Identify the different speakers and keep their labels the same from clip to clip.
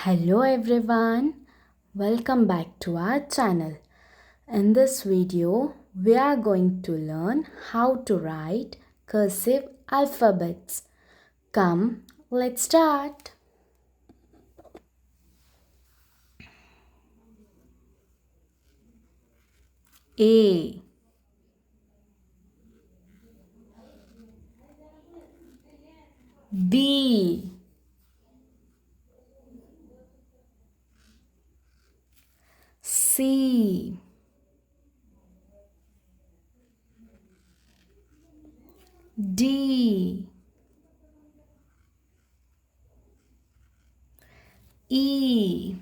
Speaker 1: Hello everyone, welcome back to our channel. In this video, we are going to learn how to write cursive alphabets. Come, let's start. A, B, C, D, E,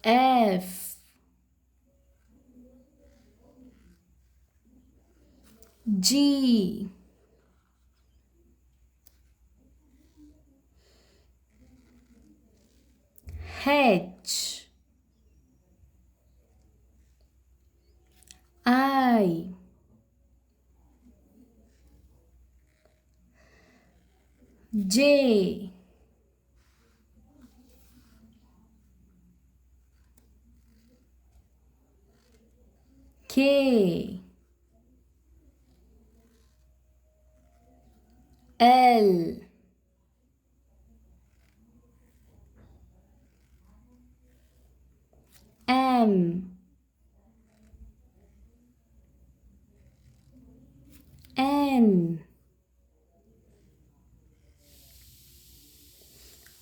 Speaker 1: F, G, H, I, J, K, L, M, N,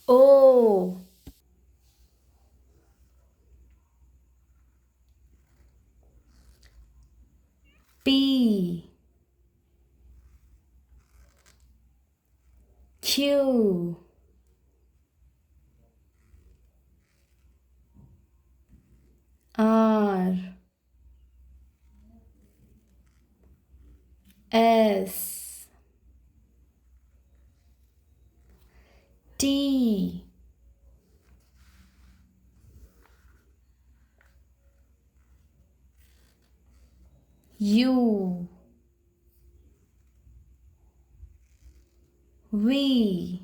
Speaker 1: O, P, Q, R, S, T, U, V,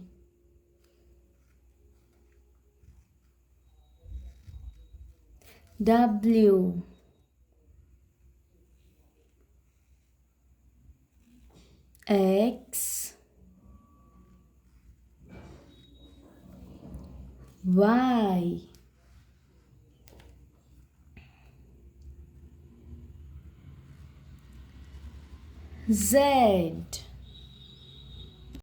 Speaker 1: W, X, Y, Z,